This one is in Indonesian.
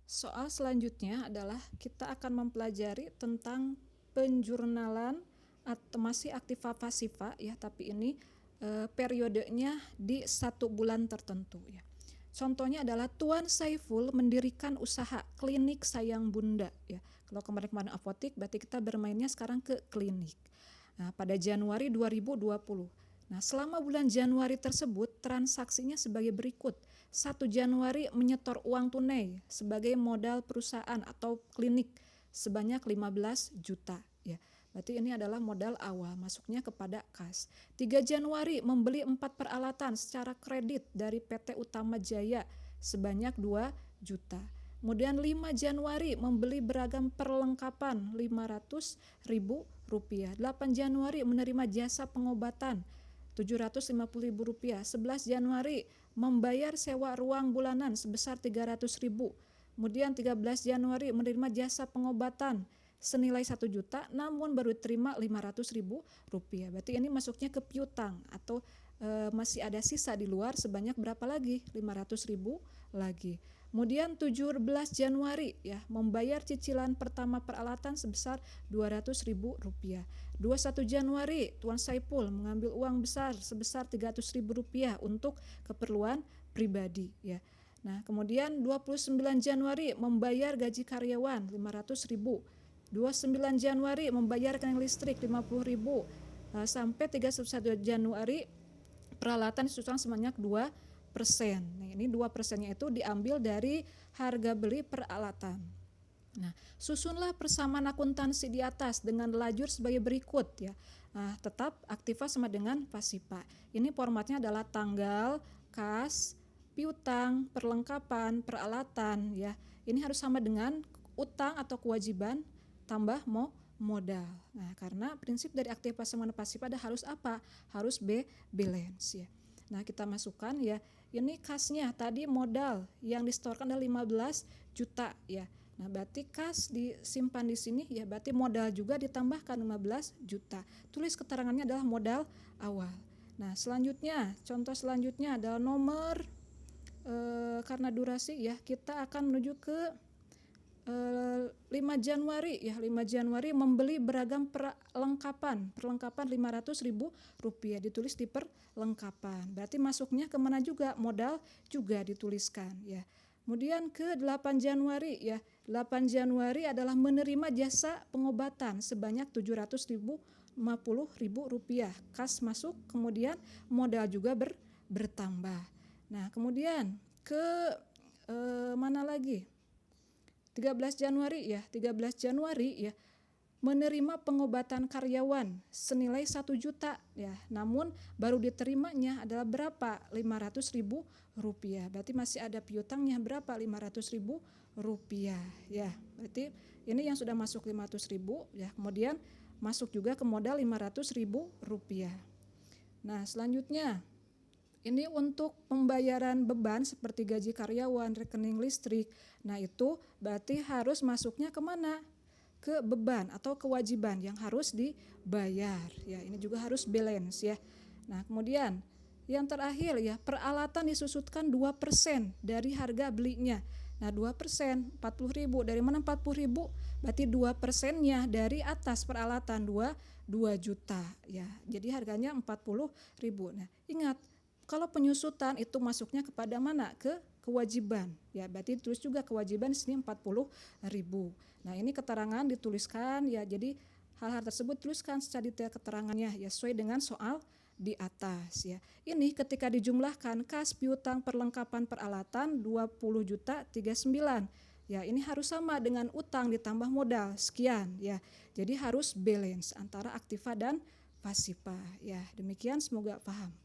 Soal selanjutnya adalah kita akan mempelajari tentang penjurnalan atau masih aktiva pasiva ya, tapi ini periodenya di 1 bulan tertentu ya. Contohnya adalah Tuan Saiful mendirikan usaha klinik sayang bunda ya. Kalau kemarin-kemarin apotik berarti kita bermainnya sekarang ke klinik. Nah, pada Januari 2020. Nah, selama bulan Januari tersebut transaksinya sebagai berikut. 1 Januari menyetor uang tunai sebagai modal perusahaan atau klinik sebanyak 15 juta ya. Berarti ini adalah modal awal masuknya kepada kas. 3 Januari membeli 4 peralatan secara kredit dari PT Utama Jaya sebanyak 2 juta. Kemudian 5 Januari membeli beragam perlengkapan 500.000 rupiah. 8 Januari menerima jasa pengobatan 750.000 rupiah. 11 Januari membayar sewa ruang bulanan sebesar 300.000. Kemudian 13 Januari menerima jasa pengobatan senilai 1 juta namun baru terima 500.000 rupiah. Berarti ini masuknya ke piutang atau masih ada sisa di luar sebanyak berapa lagi? 500.000 lagi. Kemudian 17 Januari ya membayar cicilan pertama peralatan sebesar 200.000 rupiah. 21 Januari Tuan Saipul mengambil uang besar sebesar 300.000 rupiah untuk keperluan pribadi ya. Nah, kemudian 29 Januari membayar gaji karyawan 500.000. 29 Januari membayar rekening listrik 50.000 sampai 31 Januari peralatan disusun sebanyak 2%. Nah, ini 2%-nya itu diambil dari harga beli peralatan. Nah, susunlah persamaan akuntansi di atas dengan lajur sebagai berikut ya. Nah, tetap aktiva sama dengan pasiva. Ini formatnya adalah tanggal, kas, piutang, perlengkapan, peralatan ya. Ini harus sama dengan utang atau kewajiban tambah modal. Nah, karena prinsip dari aktiva sama pasiva ada harus apa? Harus balance ya. Nah, kita masukkan ya. Ini kasnya tadi modal yang disetorkan adalah 15 juta ya. Nah, berarti kas disimpan di sini ya, berarti modal juga ditambahkan 15 juta. Tulis keterangannya adalah modal awal. Nah, selanjutnya, contoh selanjutnya adalah nomor karena durasi ya, kita akan menuju ke 5 Januari ya. 5 Januari membeli beragam perlengkapan 500.000 rupiah, ditulis di perlengkapan. Berarti masuknya kemana juga? Modal juga dituliskan ya. Kemudian ke 8 Januari ya. 8 Januari adalah menerima jasa pengobatan sebanyak 750.000 rupiah. Kas masuk, kemudian modal juga bertambah. Nah, kemudian ke mana lagi? 13 Januari ya. 13 Januari ya menerima pengobatan karyawan senilai 1 juta ya. Namun baru diterimanya adalah berapa? 500.000 rupiah. Berarti masih ada piutangnya berapa? 500.000 rupiah ya. Berarti ini yang sudah masuk 500.000 ya. Kemudian masuk juga ke modal 500.000 rupiah. Nah, selanjutnya ini untuk pembayaran beban seperti gaji karyawan, rekening listrik. Nah, itu berarti harus masuknya kemana? Ke beban atau kewajiban yang harus dibayar. Ya, ini juga harus balance ya. Nah, kemudian yang terakhir ya, peralatan disusutkan 2% dari harga belinya. Nah, 2%, 40.000. Dari mana 40.000? Berarti 2%-nya dari atas peralatan 2 juta ya. Jadi harganya 40.000. Nah, ingat kalau penyusutan itu masuknya kepada mana? Ke kewajiban. Ya, berarti ditulis juga kewajiban di sini 40.000. Nah, ini keterangan dituliskan ya. Jadi hal-hal tersebut tuliskan secara detail keterangannya ya sesuai dengan soal di atas ya. Ini ketika dijumlahkan kas piutang perlengkapan peralatan 20 juta 39. Ya, ini harus sama dengan utang ditambah modal sekian ya. Jadi harus balance antara aktiva dan pasiva ya. Demikian, semoga paham.